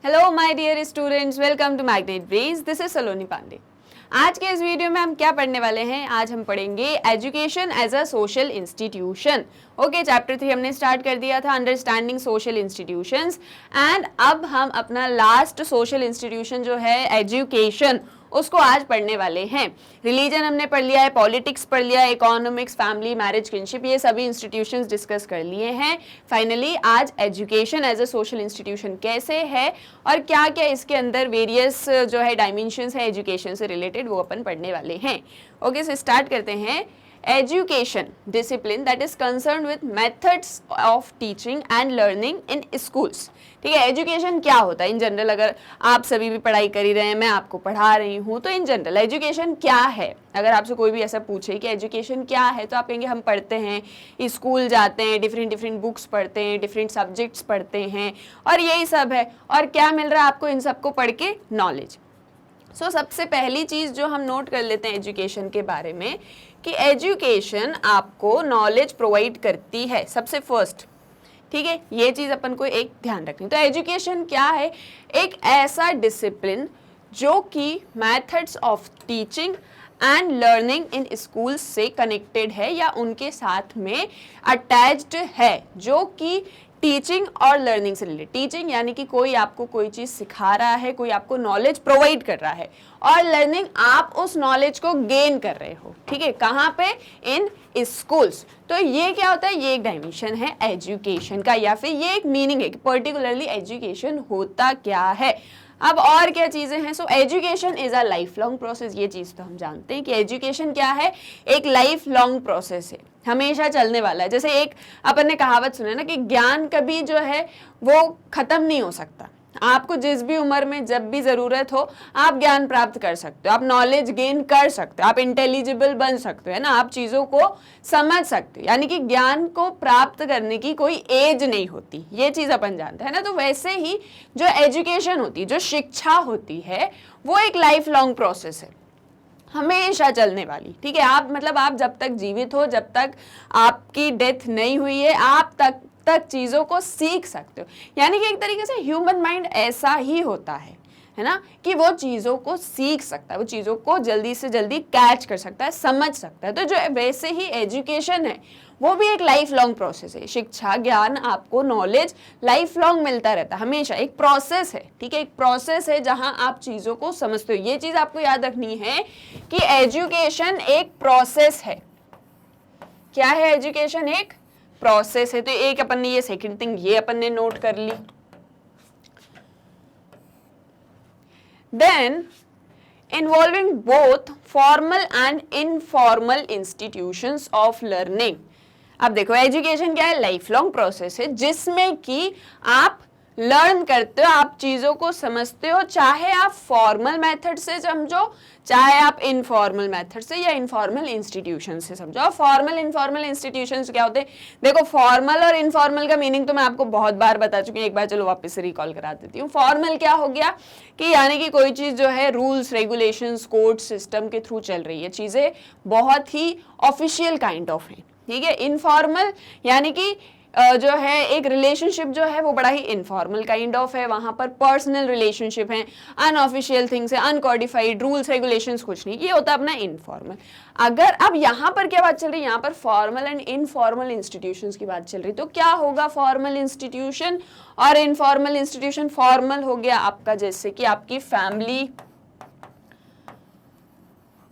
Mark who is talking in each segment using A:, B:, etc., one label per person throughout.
A: Hello my dear students, welcome to magnet brains. This is Saloni Pandey. आज के इस video में हम क्या पढ़ने वाले हैं? आज हम पढ़ेंगे education as a social institution. Okay, chapter 3 हमने स्टार्ट कर दिया था, अंडरस्टैंडिंग सोशल इंस्टीट्यूशंस। एंड अब हम अपना लास्ट सोशल इंस्टीट्यूशन जो है एजुकेशन, उसको आज पढ़ने वाले हैं। रिलीजन हमने पढ़ लिया है, पॉलिटिक्स पढ़ लिया है, इकोनॉमिक्स, फैमिली, मैरिज, किनशिप, ये सभी इंस्टीट्यूशंस डिस्कस कर लिए हैं। फाइनली आज education as a social institution कैसे है और क्या क्या इसके अंदर वेरियस जो है डायमेंशंस है एजुकेशन से रिलेटेड, वो अपन पढ़ने वाले हैं। ओके, सो स्टार्ट करते हैं। Education discipline that is concerned with methods of teaching and learning in schools। ठीक है, एजुकेशन क्या होता है इन जनरल? अगर आप सभी भी पढ़ाई कर ही रहे हैं, मैं आपको पढ़ा रही हूँ, तो इन जनरल एजुकेशन क्या है? अगर आपसे कोई भी ऐसा पूछे कि एजुकेशन क्या है, तो आप कहेंगे हम पढ़ते हैं, स्कूल जाते हैं, डिफरेंट डिफरेंट बुक्स पढ़ते हैं, डिफरेंट सब्जेक्ट्स पढ़ते हैं, और यही सब है। और क्या मिल रहा है आपको इन सबको पढ़ के? नॉलेज। सो सबसे पहली चीज़ जो हम नोट कर लेते हैं एजुकेशन के बारे में, कि एजुकेशन आपको नॉलेज प्रोवाइड करती है, सबसे फर्स्ट। ठीक है, ये चीज़ अपन को एक ध्यान रखनी। तो एजुकेशन क्या है? एक ऐसा डिसिप्लिन जो कि methods of teaching and learning in schools से कनेक्टेड है या उनके साथ में अटैच्ड है, जो कि टीचिंग और लर्निंग से रिलेटेड। टीचिंग यानी कि कोई आपको कोई चीज़ सिखा रहा है, कोई आपको नॉलेज प्रोवाइड कर रहा है, और लर्निंग आप उस नॉलेज को गेन कर रहे हो। ठीक है, कहाँ पे? इन स्कूल्स। तो ये क्या होता है? ये एक डायमेंशन है एजुकेशन का, या फिर ये एक मीनिंग है कि पर्टिकुलरली एजुकेशन होता क्या है। अब और क्या चीज़ें हैं? So education is a life long process. ये चीज़ तो हम जानते हैं कि एजुकेशन क्या है, एक लाइफ लॉन्ग प्रोसेस है, हमेशा चलने वाला है। जैसे एक अपन ने कहावत सुना है ना कि ज्ञान कभी जो है वो ख़त्म नहीं हो सकता। आपको जिस भी उम्र में जब भी ज़रूरत हो, आप ज्ञान प्राप्त कर सकते हो, आप नॉलेज गेन कर सकते हो, आप इंटेलिजिबल बन सकते हो, है ना, आप चीज़ों को समझ सकते हो। यानी कि ज्ञान को प्राप्त करने की कोई एज नहीं होती, ये चीज़ अपन जानते हैं ना। तो वैसे ही जो एजुकेशन होती है, जो शिक्षा होती है, वो एक लाइफ लॉन्ग प्रोसेस है, हमेशा चलने वाली। ठीक है, आप मतलब आप जब तक जीवित हो, जब तक आपकी डेथ नहीं हुई है, आप तक चीज़ों को सीख सकते हो। यानी कि एक तरीके से ह्यूमन माइंड ऐसा ही होता है ना, कि वो चीज़ों को सीख सकता है, वो चीज़ों को जल्दी से जल्दी कैच कर सकता है, समझ सकता है। तो जो वैसे ही एजुकेशन है, वो भी एक लाइफ लॉन्ग प्रोसेस है। शिक्षा, ज्ञान, आपको नॉलेज लाइफ लॉन्ग मिलता रहता है, हमेशा एक प्रोसेस है। ठीक है, एक प्रोसेस है जहां आप चीज़ों को समझते हो। ये चीज़ आपको याद रखनी है कि एजुकेशन एक प्रोसेस है। क्या है? एजुकेशन एक प्रोसेस है। तो एक अपन ने ये सेकंड थिंग ये अपन ने नोट कर ली। Then involving both formal and informal institutions of learning. अब देखो, एजुकेशन क्या है? लाइफ लॉन्ग प्रोसेस है, जिसमें कि आप लर्न करते हो, आप चीज़ों को समझते हो, चाहे आप फॉर्मल मेथड से समझो, चाहे आप इनफॉर्मल मेथड से या इनफॉर्मल इंस्टीट्यूशन से समझो। फॉर्मल इनफॉर्मल इंस्टीट्यूशंस क्या होते हैं? देखो, फॉर्मल और इनफॉर्मल का मीनिंग तो मैं आपको बहुत बार बता चुकी हूँ, एक बार चलो वापस से रिकॉल करा देती हूँ। फॉर्मल क्या हो गया कि यानी कि कोई चीज़ जो है रूल्स, रेगुलेशंस, कोड सिस्टम के थ्रू चल रही है, चीज़ें बहुत ही ऑफिशियल काइंड ऑफ है। ठीक है, इनफॉर्मल यानी कि जो है एक रिलेशनशिप जो है वो बड़ा ही इनफॉर्मल काइंड ऑफ है, वहाँ पर पर्सनल रिलेशनशिप है, अनऑफिशियल थिंग्स है, अनकोडिफाइड रूल्स रेगुलेशंस कुछ नहीं, ये होता है अपना इनफॉर्मल। अगर अब यहाँ पर क्या बात चल रही है? यहाँ पर फॉर्मल एंड इनफॉर्मल इंस्टीट्यूशंस की बात चल रही। तो क्या होगा फॉर्मल इंस्टीट्यूशन और इनफॉर्मल इंस्टीट्यूशन? फॉर्मल हो गया आपका जैसे कि आपकी फैमिली,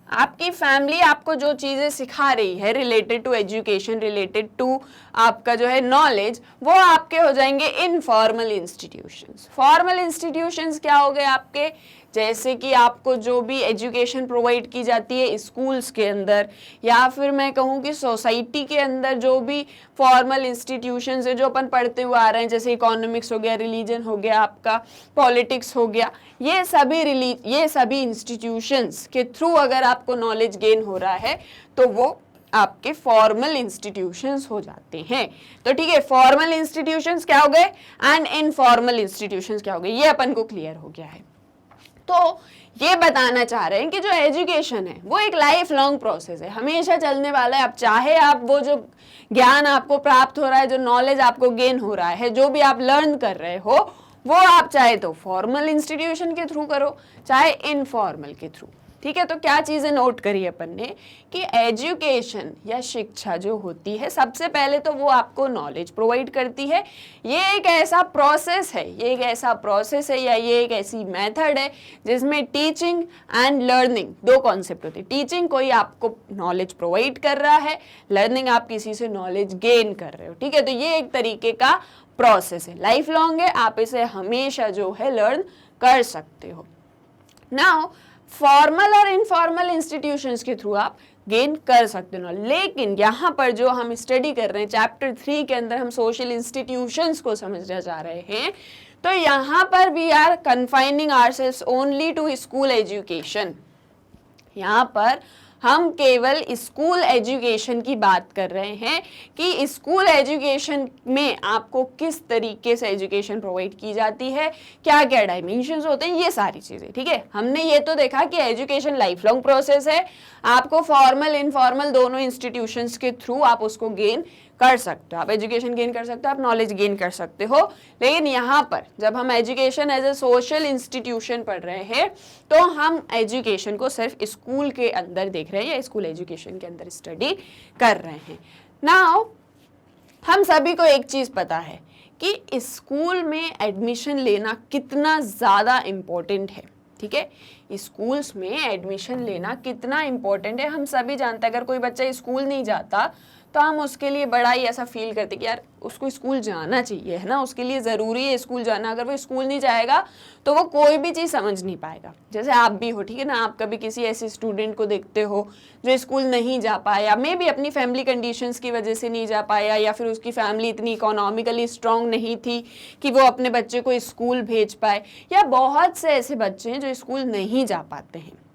A: आपकी फैमिली आपको जो चीज़ें सिखा रही है related to education, related to आपका जो है नॉलेज, वो आपके हो जाएंगे इनफॉर्मल इंस्टीट्यूशंस। फॉर्मल इंस्टीट्यूशंस क्या हो गए आपके? जैसे कि आपको जो भी एजुकेशन प्रोवाइड की जाती है स्कूल्स के अंदर, या फिर मैं कहूँ कि सोसाइटी के अंदर जो भी फॉर्मल इंस्टीट्यूशंस है जो अपन पढ़ते हुए आ रहे हैं, जैसे इकोनॉमिक्स हो गया, रिलीजन हो गया, आपका पॉलिटिक्स हो गया, ये सभी इंस्टीट्यूशंस के थ्रू अगर आपको नॉलेज गेन हो रहा है तो वो आपके फॉर्मल इंस्टीट्यूशंस हो जाते हैं। तो ठीक है, फॉर्मल इंस्टीट्यूशंस क्या हो गए एंड इनफॉर्मल इंस्टीट्यूशंस क्या हो गए, ये अपन को क्लियर हो गया है। तो ये बताना चाह रहे हैं कि जो एजुकेशन है वो एक लाइफ लॉन्ग प्रोसेस है, हमेशा चलने वाला है। अब चाहे आप वो जो ज्ञान आपको प्राप्त हो रहा है, जो नॉलेज आपको गेन हो रहा है, जो भी आप लर्न कर रहे हो, वो आप चाहे तो फॉर्मल इंस्टीट्यूशन के थ्रू करो, चाहे इनफॉर्मल के थ्रू। ठीक है, तो क्या चीजें नोट करी अपन ने कि एजुकेशन या शिक्षा जो होती है, सबसे पहले तो वो आपको नॉलेज प्रोवाइड करती है। ये एक ऐसा प्रोसेस है, या ये एक ऐसी मेथड है जिसमें टीचिंग एंड लर्निंग दो कॉन्सेप्ट होते हैं। टीचिंग कोई आपको नॉलेज प्रोवाइड कर रहा है, लर्निंग आप किसी से नॉलेज गेन कर रहे हो। ठीक है, तो ये एक तरीके का प्रोसेस है, लाइफ लॉन्ग है, आप इसे हमेशा जो है लर्न कर सकते हो। नाउ फॉर्मल और इनफॉर्मल इंस्टीट्यूशंस के थ्रू आप गेन कर सकते हो, लेकिन यहाँ पर जो हम स्टडी कर रहे हैं चैप्टर 3 के अंदर, हम सोशल इंस्टीट्यूशंस को समझने जा रहे हैं, तो यहाँ पर we are confining ourselves only to school education. यहाँ पर हम केवल स्कूल एजुकेशन की बात कर रहे हैं कि स्कूल एजुकेशन में आपको किस तरीके से एजुकेशन प्रोवाइड की जाती है, क्या क्या डायमेंशंस होते हैं, ये सारी चीज़ें। ठीक है, हमने ये तो देखा कि एजुकेशन लाइफ लॉन्ग प्रोसेस है, आपको फॉर्मल इनफॉर्मल दोनों इंस्टीट्यूशंस के थ्रू आप उसको गेन कर सकते हो, आप एजुकेशन गेन कर सकते हो, आप नॉलेज गेन कर सकते हो। लेकिन यहाँ पर जब हम education as a social institution पढ़ रहे हैं, तो हम एजुकेशन को सिर्फ स्कूल के अंदर देख रहे हैं या स्कूल एजुकेशन के अंदर स्टडी कर रहे हैं। नाउ हम सभी को एक चीज़ पता है कि स्कूल में एडमिशन लेना कितना ज़्यादा इम्पोर्टेंट है। ठीक है, स्कूल्स में एडमिशन लेना कितना इम्पोर्टेंट है हम सभी जानते हैं। अगर कोई बच्चा स्कूल नहीं जाता तो हम उसके लिए बड़ा ही ऐसा फील करते कि यार उसको स्कूल जाना चाहिए, है ना, उसके लिए ज़रूरी है स्कूल जाना। अगर वो स्कूल नहीं जाएगा तो वो कोई भी चीज़ समझ नहीं पाएगा। जैसे आप भी हो, ठीक है ना, आप कभी किसी ऐसे स्टूडेंट को देखते हो जो स्कूल नहीं जा पाया, मे बी अपनी फैमिली कंडीशंस की वजह से नहीं जा पाया, या फिर उसकी फैमिली इतनी इकोनॉमिकली स्ट्रांग नहीं थी कि वो अपने बच्चे को स्कूल भेज पाए, या बहुत से ऐसे बच्चे हैं जो स्कूल नहीं जा पाते हैं।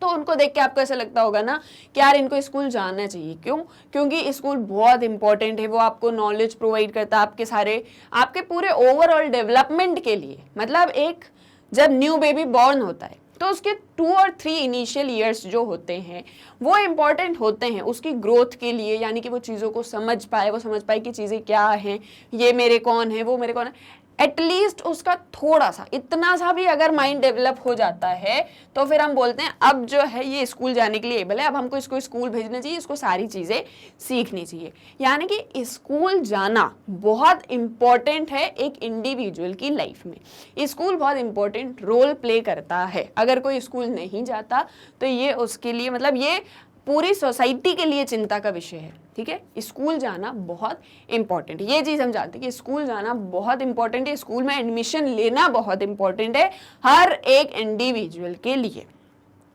A: तो उनको देख के आपको ऐसा लगता होगा ना कि यार इनको स्कूल जाना चाहिए। क्यों? क्योंकि स्कूल बहुत इंपॉर्टेंट है, वो आपको नॉलेज प्रोवाइड करता है आपके पूरे ओवरऑल डेवलपमेंट के लिए। मतलब एक जब न्यू बेबी बॉर्न होता है तो उसके 2 और 3 इनिशियल ईयर्स जो होते हैं वो इम्पॉर्टेंट होते हैं उसकी ग्रोथ के लिए, यानी कि वो चीज़ों को समझ पाए कि चीज़ें क्या हैं, ये मेरे कौन है, वो मेरे कौन है। एटलीस्ट उसका थोड़ा सा, इतना सा भी अगर माइंड डेवलप हो जाता है तो फिर हम बोलते हैं अब जो है ये स्कूल जाने के लिए एबल है, अब हमको इसको स्कूल भेजना चाहिए, इसको सारी चीज़ें सीखनी चाहिए। यानी कि स्कूल जाना बहुत इम्पॉर्टेंट है एक इंडिविजुअल की लाइफ में। स्कूल बहुत इम्पॉर्टेंट रोल प्ले करता है। अगर कोई स्कूल नहीं जाता तो ये उसके लिए, मतलब ये पूरी सोसाइटी के लिए चिंता का विषय है। ठीक है, स्कूल जाना बहुत इंपॉर्टेंट है, ये चीज़ हम जानते हैं कि स्कूल जाना बहुत इंपॉर्टेंट है, स्कूल में एडमिशन लेना बहुत इंपॉर्टेंट है हर एक इंडिविजुअल के लिए,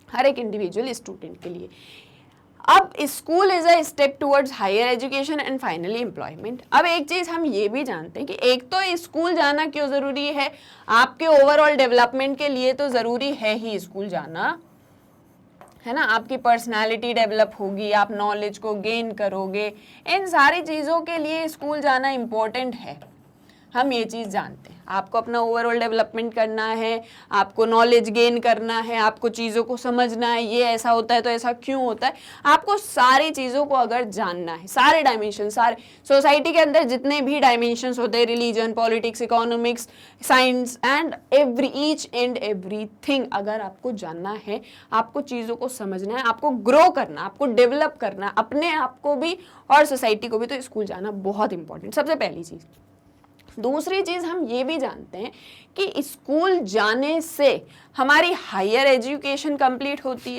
A: हर एक इंडिविजुअल स्टूडेंट के लिए। अब school is a step towards higher education and finally employment. अब एक चीज़ हम ये भी जानते हैं कि एक तो स्कूल जाना क्यों ज़रूरी है, आपके ओवरऑल डेवलपमेंट के लिए तो ज़रूरी है ही स्कूल जाना, है ना, आपकी पर्सनालिटी डेवलप होगी, आप नॉलेज को गेन करोगे, इन सारी चीज़ों के लिए स्कूल जाना इम्पोर्टेंट है। हम ये चीज़ जानते हैं, आपको अपना ओवरऑल डेवलपमेंट करना है, आपको नॉलेज गेन करना है, आपको चीज़ों को समझना है, ये ऐसा होता है तो ऐसा क्यों होता है, आपको सारी चीज़ों को अगर जानना है, सारे डायमेंशन, सारे सोसाइटी के अंदर जितने भी डायमेंशंस होते हैं, religion, politics, economics, science and each and everything, अगर आपको जानना है, आपको चीज़ों को समझना है, आपको ग्रो करना, आपको डेवलप करना अपने आप को भी और सोसाइटी को भी, तो स्कूल जाना बहुत इंपॉर्टेंट, सबसे पहली चीज़। दूसरी चीज़ हम ये भी जानते हैं कि स्कूल जाने से हमारी हायर एजुकेशन कंप्लीट होती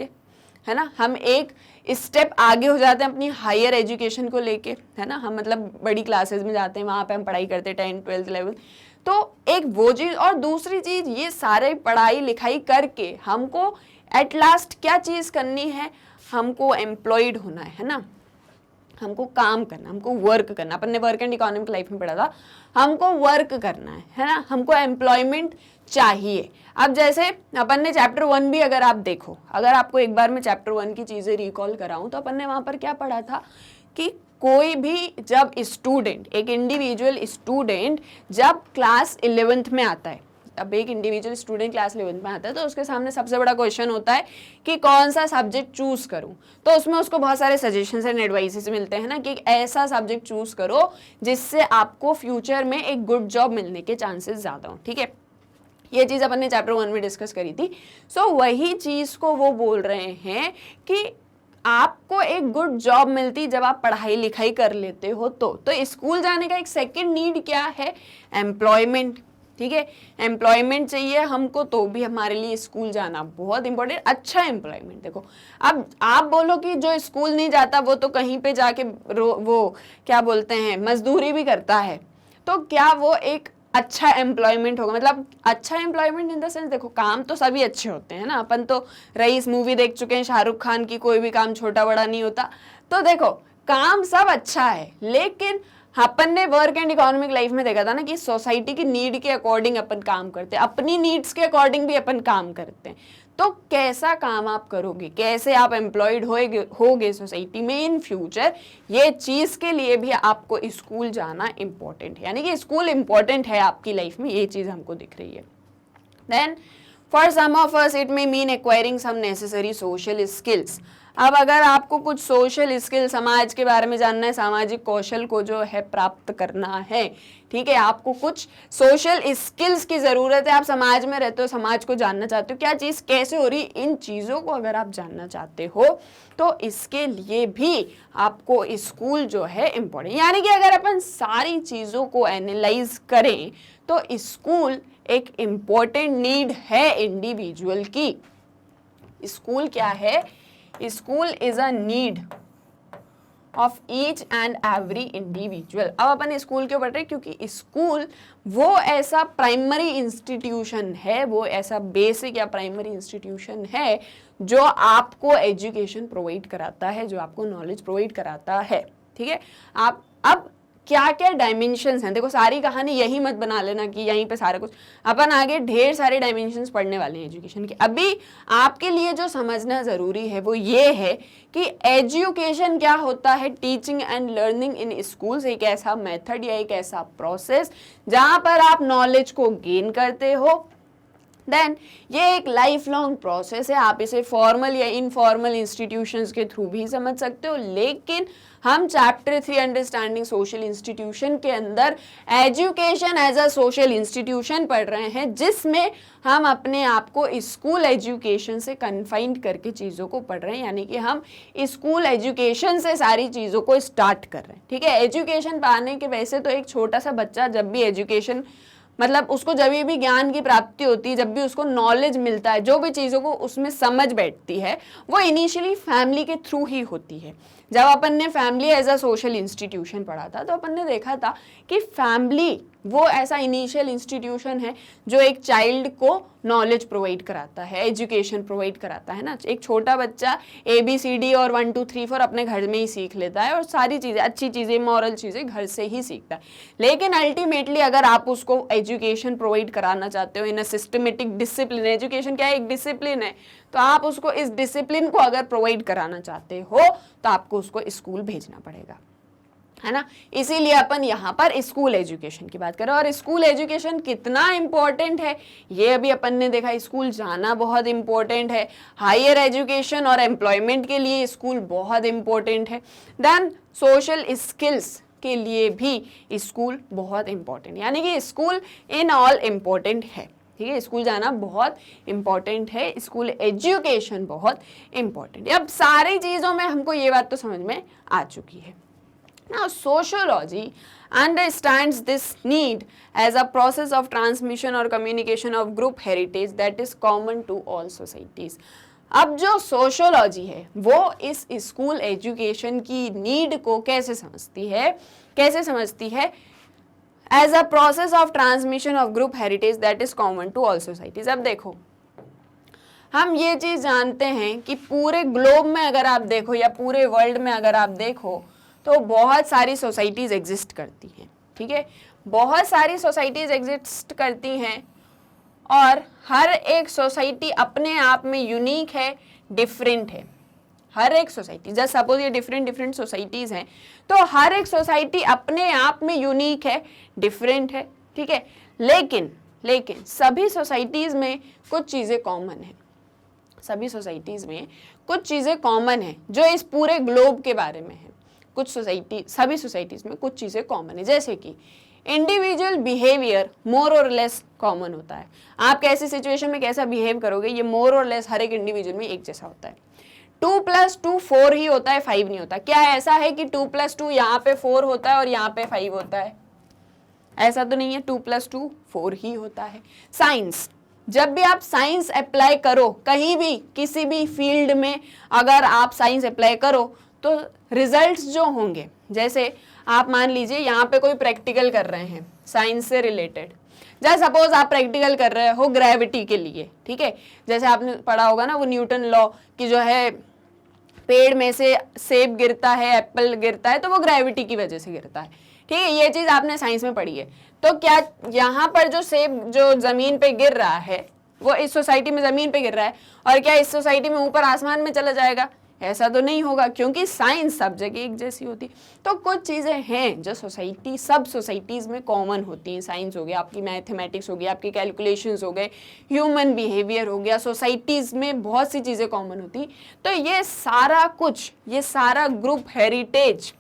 A: है ना, हम एक स्टेप आगे हो जाते हैं अपनी हायर एजुकेशन को लेके, है ना, हम मतलब बड़ी क्लासेस में जाते हैं, वहाँ पे हम पढ़ाई करते हैं 10th 12th 11th, तो एक वो चीज़। और दूसरी चीज़, ये सारे पढ़ाई लिखाई करके हमको एट लास्ट क्या चीज़ करनी है, हमको एम्प्लॉयड होना है ना, हमको काम करना, हमको वर्क करना। अपन ने वर्क एंड इकोनॉमिक लाइफ में पढ़ा था, हमको वर्क करना है ना, हमको एम्प्लॉयमेंट चाहिए। अब जैसे अपन ने चैप्टर 1 भी अगर आप देखो, अगर आपको एक बार मैं चैप्टर 1 की चीज़ें रिकॉल कराऊं तो अपन ने वहाँ पर क्या पढ़ा था कि कोई भी जब स्टूडेंट, एक इंडिविजुअल स्टूडेंट जब क्लास 11th में आता है, अब एक इंडिविजुअल स्टूडेंट क्लास 11 में आता है तो उसके सामने सबसे बड़ा क्वेश्चन होता है कि कौन सा सब्जेक्ट चूज करूं, तो उसमें उसको बहुत सारे सजेशंस एंड एडवाइसेस मिलते हैं ना कि ऐसा सब्जेक्ट चूज करो जिससे आपको फ्यूचर में एक गुड जॉब मिलने के चांसेस ज़्यादा हो। ठीक है, ये चीज़ अपन ने चैप्टर 1 में डिस्कस करी थी। सो वही चीज़ को वो बोल रहे हैं कि आपको एक गुड जॉब मिलती जब आप पढ़ाई लिखाई कर लेते हो तो स्कूल जाने का एक सेकंड नीड क्या है, एम्प्लॉयमेंट। ठीक है, एम्प्लॉयमेंट चाहिए हमको तो भी हमारे लिए स्कूल जाना बहुत इंपॉर्टेंट, अच्छा एम्प्लॉयमेंट। देखो अब आप बोलो कि जो स्कूल नहीं जाता वो तो कहीं पे जाके वो क्या बोलते हैं मजदूरी भी करता है, तो क्या वो एक अच्छा एम्प्लॉयमेंट होगा? मतलब अच्छा एम्प्लॉयमेंट इन द सेंस, देखो काम तो सभी अच्छे होते हैं ना, अपन तो रईस मूवी देख चुके हैं, शाहरुख खान की, कोई भी काम छोटा बड़ा नहीं होता। तो देखो काम सब अच्छा है, लेकिन अपन ने वर्क एंड इकोनॉमिक लाइफ में देखा था ना कि सोसाइटी की नीड के अकॉर्डिंग अपन काम करते हैं, अपनी नीड्स के अकॉर्डिंग भी अपन काम करते हैं। तो कैसा काम आप करोगे, कैसे आप एम्प्लॉयड होगे सोसाइटी में इन फ्यूचर, ये चीज़ के लिए भी आपको स्कूल जाना इम्पोर्टेंट है। यानी कि स्कूल इम्पोर्टेंट है आपकी लाइफ में, ये चीज़ हमको दिख रही है। Then for some of us it may mean acquiring some necessary social skills. अब अगर आपको कुछ सोशल स्किल, समाज के बारे में जानना है, सामाजिक कौशल को जो है प्राप्त करना है, ठीक है, आपको कुछ सोशल स्किल्स की ज़रूरत है, आप समाज में रहते हो, समाज को जानना चाहते हो, क्या चीज़ कैसे हो रही, इन चीज़ों को अगर आप जानना चाहते हो तो इसके लिए भी आपको स्कूल जो है इम्पोर्टेंट। यानी कि अगर अपन सारी चीज़ों को एनालाइज करें तो स्कूल एक इम्पोर्टेंट नीड है इंडिविजुअल की। स्कूल क्या है? School is a need of each and every individual. अब अपन स्कूल क्यों पढ़ रहे हैं? क्योंकि स्कूल वो ऐसा प्राइमरी इंस्टीट्यूशन है, वो ऐसा बेसिक या प्राइमरी इंस्टीट्यूशन है जो आपको एजुकेशन प्रोवाइड कराता है, जो आपको नॉलेज प्रोवाइड कराता है। ठीक है, आप अब क्या क्या डायमेंशंस हैं, देखो सारी कहानी यही मत बना लेना कि यहीं पे सारा कुछ, अपन आगे ढेर सारे डायमेंशंस पढ़ने वाले हैं एजुकेशन के। अभी आपके लिए जो समझना ज़रूरी है वो ये है कि एजुकेशन क्या होता है। Teaching and learning in schools एक ऐसा मेथड या एक ऐसा प्रोसेस जहाँ पर आप नॉलेज को गेन करते हो। देन ये एक लाइफ लॉन्ग प्रोसेस है, आप इसे फॉर्मल या इनफॉर्मल इंस्टीट्यूशंस के थ्रू भी समझ सकते हो, लेकिन हम चैप्टर 3 अंडरस्टैंडिंग सोशल इंस्टीट्यूशन के अंदर education as a social institution पढ़ रहे हैं, जिसमें हम अपने आप को स्कूल एजुकेशन से कन्फाइंड करके चीज़ों को पढ़ रहे हैं। यानी कि हम स्कूल एजुकेशन से सारी चीज़ों को स्टार्ट कर रहे हैं। ठीक है, एजुकेशन पाने के वैसे तो एक छोटा सा बच्चा जब भी एजुकेशन मतलब उसको जब भी ज्ञान की प्राप्ति होती है, जब भी उसको नॉलेज मिलता है, जो भी चीज़ों को उसमें समझ बैठती है, वो इनिशियली फैमिली के थ्रू ही होती है। जब अपन ने family as a social institution पढ़ा था तो अपन ने देखा था कि फैमिली वो ऐसा इनिशियल इंस्टीट्यूशन है जो एक चाइल्ड को नॉलेज प्रोवाइड कराता है, एजुकेशन प्रोवाइड कराता है ना। एक छोटा बच्चा ABCD और 1 2 3 4 अपने घर में ही सीख लेता है और सारी चीज़ें, अच्छी चीज़ें, मॉरल चीज़ें घर से ही सीखता है। लेकिन अल्टीमेटली अगर आप उसको एजुकेशन प्रोवाइड कराना चाहते हो इन अ सिस्टमेटिक डिसिप्लिन, एजुकेशन क्या है? एक डिसिप्लिन है, तो आप उसको इस डिसिप्लिन को अगर प्रोवाइड कराना चाहते हो तो आपको उसको स्कूल भेजना पड़ेगा, है ना। इसीलिए अपन यहाँ पर स्कूल एजुकेशन की बात करें। और स्कूल एजुकेशन कितना इम्पोर्टेंट है ये अभी अपन ने देखा, स्कूल जाना बहुत इम्पोर्टेंट है। हायर एजुकेशन और एम्प्लॉयमेंट के लिए स्कूल बहुत इम्पोर्टेंट है। देन सोशल स्किल्स के लिए भी स्कूल बहुत इम्पोर्टेंट, यानी कि स्कूल इन ऑल इम्पोर्टेंट है। ठीक है, स्कूल जाना बहुत इम्पोर्टेंट है, स्कूल एजुकेशन बहुत इम्पोर्टेंट है। अब सारी चीज़ों में हमको ये बात तो समझ में आ चुकी है। Now, sociology understands this need as a process of transmission or communication of group heritage that is common to all societies. अब जो सोशोलॉजी है वो इस स्कूल एजुकेशन की नीड को कैसे समझती है? As a process of transmission of group heritage that is common to all societies. अब देखो, हम ये चीज़ जानते हैं कि पूरे ग्लोब में अगर आप देखो या पूरे वर्ल्ड में अगर आप देखो तो बहुत सारी सोसाइटीज़ एग्जिस्ट करती हैं। ठीक है, बहुत सारी सोसाइटीज़ एग्जिस्ट करती हैं और हर एक सोसाइटी अपने आप में यूनिक है, डिफरेंट है। हर एक सोसाइटी, जस्ट सपोज ये डिफरेंट सोसाइटीज़ हैं, तो हर एक सोसाइटी अपने आप में यूनिक है, डिफरेंट है। ठीक है, लेकिन लेकिन सभी सोसाइटीज़ में कुछ चीज़ें कॉमन है, सभी सोसाइटीज़ में कुछ चीज़ें कॉमन है जो इस पूरे ग्लोब के बारे में है। सभी सोसाइटीज़ में कुछ चीज़ें कॉमन है, जैसे कि इंडिविजुअल बिहेवियर मोर और लेस कॉमन होता है। आप कैसी सिचुएशन में कैसा बिहेव करोगे ये मोर और लेस हर एक इंडिविजुअल में एक जैसा होता है। 2 + 2 4 ही होता है, 5 नहीं होता। क्या ऐसा है कि 2 + 2 यहाँ पे 4 होता है और यहाँ पे 5 होता है? ऐसा तो नहीं है, 2 + 2 4 ही होता है। साइंस, जब भी आप साइंस अप्लाई करो कहीं भी किसी भी फील्ड में, अगर आप साइंस अप्लाई करो तो रिजल्ट्स जो होंगे, जैसे आप मान लीजिए यहाँ पे कोई प्रैक्टिकल कर रहे हैं साइंस से रिलेटेड, जैसे सपोज आप प्रैक्टिकल कर रहे हो ग्रेविटी के लिए, ठीक है, जैसे आपने पढ़ा होगा ना वो न्यूटन लॉ की जो है पेड़ में से सेब गिरता है, एप्पल गिरता है तो वो ग्रेविटी की वजह से गिरता है, ठीक है, ये चीज आपने साइंस में पढ़ी है। तो क्या यहाँ पर जो सेब जो जमीन पे गिर रहा है वो इस सोसाइटी में जमीन पे गिर रहा है और क्या इस सोसाइटी में ऊपर आसमान में चला जाएगा? ऐसा तो नहीं होगा, क्योंकि साइंस सब जगह एक जैसी होती। तो कुछ चीज़ें हैं जो सब सोसाइटीज़ में कॉमन होती हैं। साइंस हो गया, आपकी मैथमेटिक्स हो गया, आपकी कैलकुलेशंस हो गए, ह्यूमन बिहेवियर हो गया, सोसाइटीज़ में बहुत सी चीज़ें कॉमन होती। तो ये सारा कुछ, ये सारा ग्रुप हेरिटेज,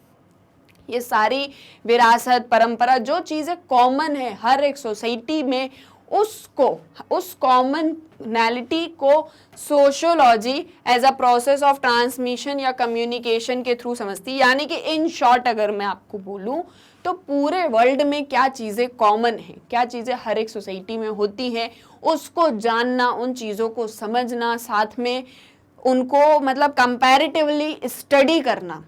A: ये सारी विरासत परंपरा, जो चीज़ें कॉमन है हर एक सोसाइटी में, उसको, उस कॉमनैलिटी को sociology as a process of transmission या कम्युनिकेशन के थ्रू समझती है। यानी कि इन शॉर्ट अगर मैं आपको बोलूं तो पूरे वर्ल्ड में क्या चीज़ें कॉमन हैं, क्या चीज़ें हर एक सोसाइटी में होती हैं, उसको जानना, उन चीज़ों को समझना, साथ में उनको मतलब कंपैरेटिवली स्टडी करना,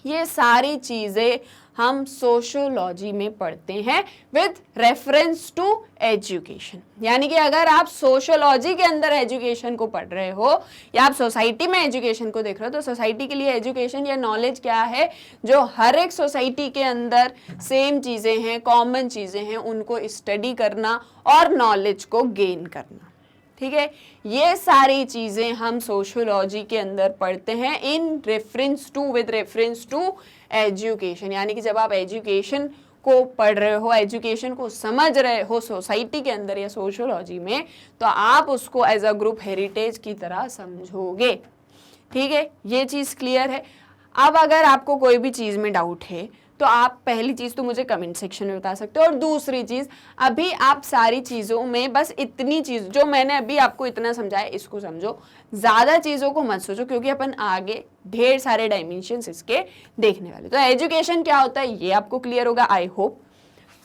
A: ये सारी चीज़ें हम सोशियोलॉजी में पढ़ते हैं विद रेफरेंस टू एजुकेशन। यानी कि अगर आप सोशियोलॉजी के अंदर एजुकेशन को पढ़ रहे हो या आप सोसाइटी में एजुकेशन को देख रहे हो, तो सोसाइटी के लिए एजुकेशन या नॉलेज क्या है? जो हर एक सोसाइटी के अंदर सेम चीज़ें हैं, कॉमन चीज़ें हैं, उनको स्टडी करना और नॉलेज को गेन करना, ठीक है। ये सारी चीज़ें हम सोशियोलॉजी के अंदर पढ़ते हैं in reference to, with reference to education. यानी कि जब आप एजुकेशन को पढ़ रहे हो, एजुकेशन को समझ रहे हो सोसाइटी के अंदर या सोशियोलॉजी में, तो आप उसको एज अ ग्रुप हेरिटेज की तरह समझोगे, ठीक है। ये चीज़ क्लियर है। अब अगर आपको कोई भी चीज़ में डाउट है तो आप पहली चीज़ तो मुझे कमेंट सेक्शन में बता सकते हो, और दूसरी चीज़, अभी आप सारी चीज़ों में बस इतनी चीज़ जो मैंने अभी आपको इतना समझाया इसको समझो, ज़्यादा चीज़ों को मत सोचो, क्योंकि अपन आगे ढेर सारे डायमेंशंस इसके देखने वाले। तो एजुकेशन क्या होता है ये आपको क्लियर होगा, आई होप।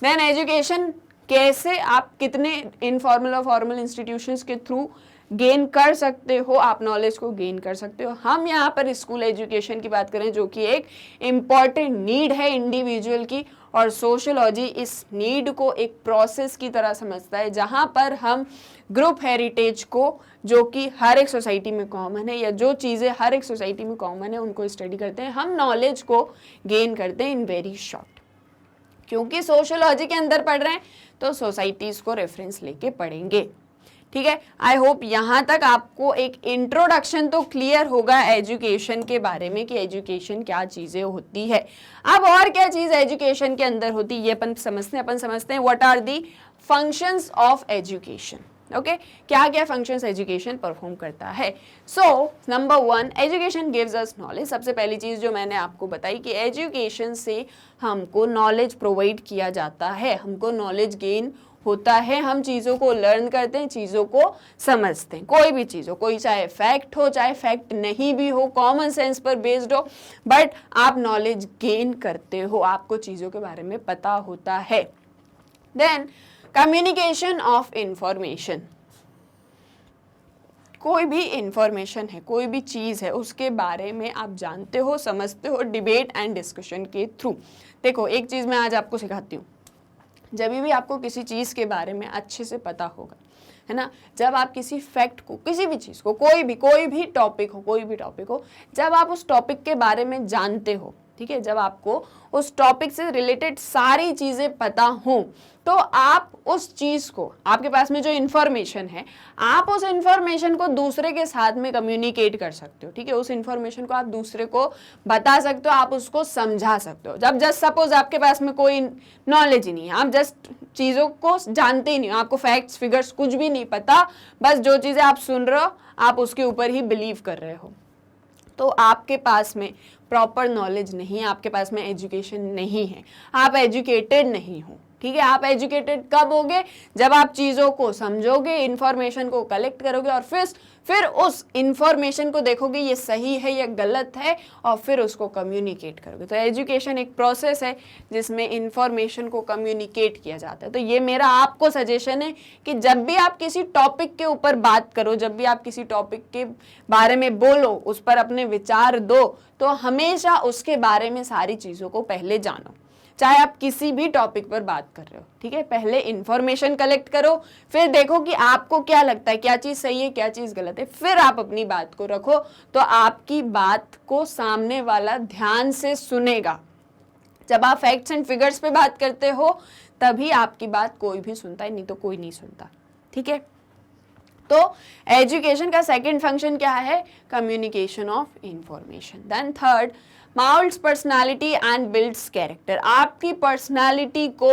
A: देन एजुकेशन कैसे आप कितने इनफॉर्मल और फॉर्मल इंस्टीट्यूशंस के थ्रू गेन कर सकते हो, आप नॉलेज को गेन कर सकते हो। हम यहाँ पर स्कूल एजुकेशन की बात करें जो कि एक इम्पॉर्टेंट नीड है इंडिविजुअल की, और सोशियोलॉजी इस नीड को एक प्रोसेस की तरह समझता है जहाँ पर हम ग्रुप हेरिटेज को, जो कि हर एक सोसाइटी में कॉमन है, या जो चीज़ें हर एक सोसाइटी में कॉमन है, उनको स्टडी करते हैं, हम नॉलेज को गेन करते हैं इन वेरी शॉर्ट। क्योंकि सोशियोलॉजी के अंदर पढ़ रहे हैं तो सोसाइटीज़ को रेफरेंस लेके पढ़ेंगे, ठीक है। आई होप यहाँ तक आपको एक इंट्रोडक्शन तो क्लियर होगा एजुकेशन के बारे में कि एजुकेशन क्या चीज़ें होती है। अब और क्या चीज़ एजुकेशन के अंदर होती है ये अपन समझते हैं what are the functions of education. Okay, क्या क्या फंक्शंस एजुकेशन परफॉर्म करता है। So number 1, education gives us knowledge. सबसे पहली चीज़ जो मैंने आपको बताई कि एजुकेशन से हमको नॉलेज प्रोवाइड किया जाता है, हमको नॉलेज गेन होता है, हम चीज़ों को लर्न करते हैं, चीज़ों को समझते हैं, कोई भी चीज़ हो, कोई चाहे फैक्ट हो चाहे फैक्ट नहीं भी हो, कॉमन सेंस पर बेस्ड हो, बट आप नॉलेज गेन करते हो, आपको चीज़ों के बारे में पता होता है। देन कम्युनिकेशन ऑफ इंफॉर्मेशन, कोई भी इंफॉर्मेशन है, कोई भी चीज़ है, उसके बारे में आप जानते हो, समझते हो डिबेट एंड डिस्कशन के थ्रू। देखो एक चीज़ मैं आज आपको सिखाती हूँ, जब भी आपको किसी चीज़ के बारे में अच्छे से पता होगा, है ना, जब आप किसी फैक्ट को, किसी भी चीज़ को, कोई भी टॉपिक हो, जब आप उस टॉपिक के बारे में जानते हो, ठीक है, जब आपको उस टॉपिक से रिलेटेड सारी चीजें पता हो तो आप उस चीज को, आपके पास में जो इंफॉर्मेशन है, आप उस इंफॉर्मेशन को दूसरे के साथ में कम्युनिकेट कर सकते हो। ठीक है, उस इंफॉर्मेशन को आप दूसरे को बता सकते हो, आप उसको समझा सकते हो। जब जस्ट सपोज आपके पास में कोई नॉलेज ही नहीं है, आप जस्ट चीज़ों को जानते ही नहीं हो, आपको फैक्ट्स फिगर्स कुछ भी नहीं पता, बस जो चीज़ें आप सुन रहे हो आप उसके ऊपर ही बिलीव कर रहे हो, तो आपके पास में प्रॉपर नॉलेज नहीं है, आपके पास में एजुकेशन नहीं है, आप एजुकेटेड नहीं हो। ठीक है, आप एजुकेटेड कब होगे? जब आप चीज़ों को समझोगे, इंफॉर्मेशन को कलेक्ट करोगे और फिर उस इंफॉर्मेशन को देखोगे ये सही है या गलत है, और फिर उसको कम्युनिकेट करोगे। तो एजुकेशन एक प्रोसेस है जिसमें इंफॉर्मेशन को कम्युनिकेट किया जाता है। तो ये मेरा आपको सजेशन है कि जब भी आप किसी टॉपिक के ऊपर बात करो, जब भी आप किसी टॉपिक के बारे में बोलो, उस पर अपने विचार दो, तो हमेशा उसके बारे में सारी चीज़ों को पहले जानो, चाहे आप किसी भी टॉपिक पर बात कर रहे हो। ठीक है, पहले इंफॉर्मेशन कलेक्ट करो, फिर देखो कि आपको क्या लगता है, क्या चीज़ सही है, क्या चीज़ गलत है, फिर आप अपनी बात को रखो, तो आपकी बात को सामने वाला ध्यान से सुनेगा। जब आप फैक्ट्स एंड फिगर्स पे बात करते हो तभी आपकी बात कोई भी सुनता है, नहीं तो कोई नहीं सुनता। ठीक है, तो एजुकेशन का सेकंड फंक्शन क्या है? Communication of information. Then third, moulds personality and builds character. आपकी पर्सनालिटी को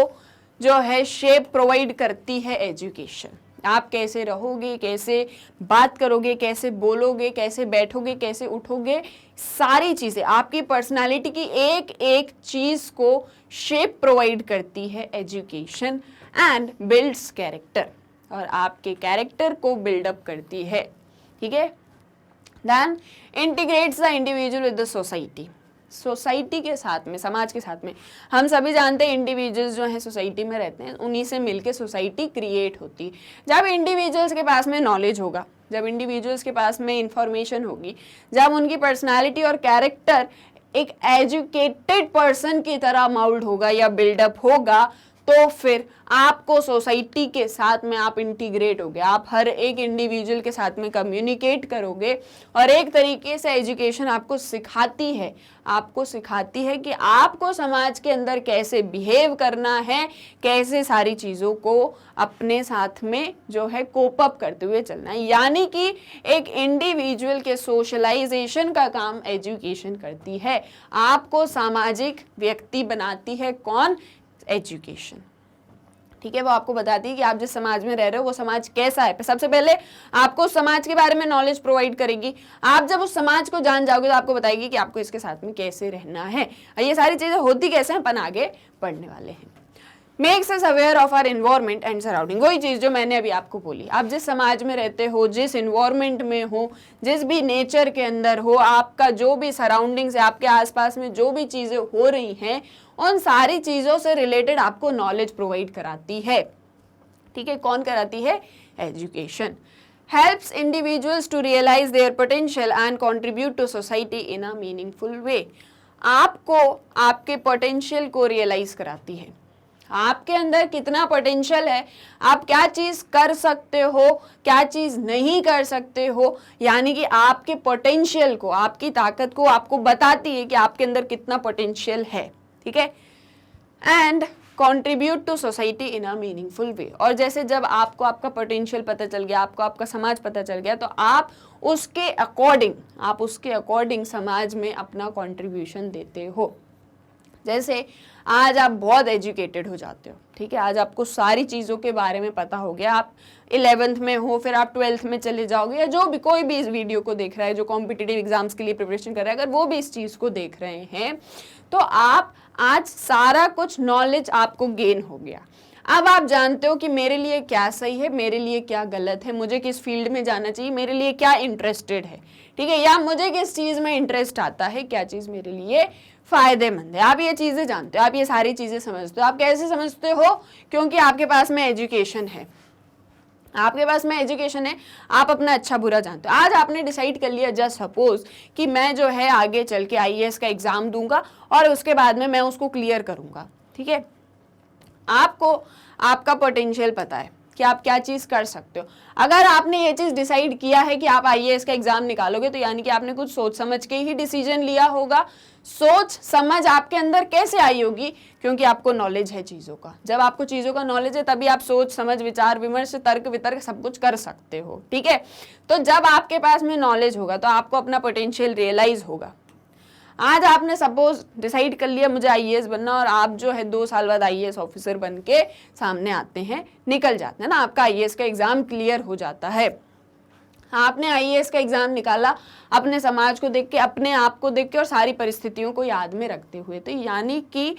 A: जो है शेप प्रोवाइड करती है एजुकेशन। आप कैसे रहोगे, कैसे बात करोगे, कैसे बोलोगे, कैसे बैठोगे, कैसे उठोगे, सारी चीज़ें आपकी पर्सनालिटी की एक एक चीज़ को शेप प्रोवाइड करती है एजुकेशन। एंड बिल्ड्स कैरेक्टर, और आपके कैरेक्टर को बिल्डअप करती है। ठीक है, then integrates the individual with the society. Society के साथ में, समाज के साथ में, हम सभी जानते हैं इंडिविजुअल्स जो हैं सोसाइटी में रहते हैं, उन्हीं से मिलके सोसाइटी क्रिएट होती है। जब इंडिविजुअल्स के पास में नॉलेज होगा, जब इंडिविजुअल्स के पास में इंफॉर्मेशन होगी, जब उनकी पर्सनालिटी और कैरेक्टर एक एजुकेटेड पर्सन की तरह माउल्ड होगा या बिल्डअप होगा, तो फिर आपको सोसाइटी के साथ में आप इंटीग्रेट होगे, आप हर एक इंडिविजुअल के साथ में कम्युनिकेट करोगे। और एक तरीके से एजुकेशन आपको सिखाती है कि आपको समाज के अंदर कैसे बिहेव करना है, कैसे सारी चीज़ों को अपने साथ में जो है कोप अप करते हुए चलना है। यानी कि एक इंडिविजुअल के सोशलाइजेशन का काम एजुकेशन करती है, आपको सामाजिक व्यक्ति बनाती है। कौन? एजुकेशन। ठीक है, वो आपको बताती है कि आप जिस समाज में रह रहे हो वो समाज कैसा है। सबसे पहले आपको समाज के बारे में नॉलेज प्रोवाइड करेगी। आप जब उस समाज को जान जाओगे तो आपको बताएगी कि आपको इसके साथ में कैसे रहना है। और ये सारी चीजें होती कैसे हैं, अपन आगे पढ़ने वाले हैं। Makes us aware of our environment and surrounding. वही चीज़ जो मैंने अभी आपको बोली, आप जिस समाज में रहते हो, जिस एनवायरनमेंट में हो, जिस भी नेचर के अंदर हो, आपका जो भी सराउंडिंग्स है, आपके आसपास में जो भी चीज़ें हो रही हैं, उन सारी चीज़ों से रिलेटेड आपको नॉलेज प्रोवाइड कराती है। ठीक है, कौन कराती है? Education. Helps individuals to realise their potential and contribute to society in a meaningful way. आपको आपके पोटेंशियल को रियलाइज कराती है, आपके अंदर कितना पोटेंशियल है, आप क्या चीज़ कर सकते हो, क्या चीज़ नहीं कर सकते हो। यानी कि आपके पोटेंशियल को, आपकी ताकत को आपको बताती है कि आपके अंदर कितना पोटेंशियल है। ठीक है, and contribute to society in a meaningful way. और जैसे जब आपको आपका पोटेंशियल पता चल गया, आपको आपका समाज पता चल गया, तो आप उसके अकॉर्डिंग समाज में अपना कंट्रीब्यूशन देते हो। जैसे आज आप बहुत एजुकेटेड हो जाते हो, ठीक है, आज आपको सारी चीज़ों के बारे में पता हो गया, आप 11th में हो, फिर आप 12th में चले जाओगे, या जो भी कोई भी इस वीडियो को देख रहा है जो कॉम्पिटिटिव एग्जाम्स के लिए प्रिपरेशन कर रहा है, अगर वो भी इस चीज़ को देख रहे हैं, तो आप आज सारा कुछ नॉलेज आपको गेन हो गया। अब आप जानते हो कि मेरे लिए क्या सही है, मेरे लिए क्या गलत है, मुझे किस फील्ड में जाना चाहिए, मेरे लिए क्या इंटरेस्टेड है, ठीक है, या मुझे किस चीज़ में इंटरेस्ट आता है, क्या चीज़ मेरे लिए फ़ायदेमंद है। आप ये चीज़ें जानते हो, आप ये सारी चीज़ें समझते हो। आप कैसे समझते हो? क्योंकि आपके पास में एजुकेशन है, आपके पास में एजुकेशन है, आप अपना अच्छा बुरा जानते हो। आज आपने डिसाइड कर लिया, जस्ट सपोज, कि मैं जो है आगे चल के IAS का एग्ज़ाम दूंगा और उसके बाद में मैं उसको क्लियर करूंगा। ठीक है, आपको आपका पोटेंशियल पता है कि आप क्या चीज़ कर सकते हो। अगर आपने ये चीज़ डिसाइड किया है कि आप आईएएस का एग्जाम निकालोगे तो यानी कि आपने कुछ सोच समझ के ही डिसीजन लिया होगा। सोच समझ आपके अंदर कैसे आई होगी? क्योंकि आपको नॉलेज है चीज़ों का। जब आपको चीज़ों का नॉलेज है तभी आप सोच समझ विचार विमर्श तर्क वितर्क सब कुछ कर सकते हो, ठीक है। तो जब आपके पास में नॉलेज होगा तो आपको अपना पोटेंशियल रियलाइज होगा। आज आपने सपोज डिसाइड कर लिया मुझे आईएएस बनना, और आप जो है 2 साल बाद आईएएस ऑफिसर बन के सामने आते हैं, निकल जाते हैं ना, आपका आईएएस का एग्जाम क्लियर हो जाता है। आपने आईएएस का एग्जाम निकाला अपने समाज को देख के, अपने आप को देख के और सारी परिस्थितियों को याद में रखते हुए। तो यानी कि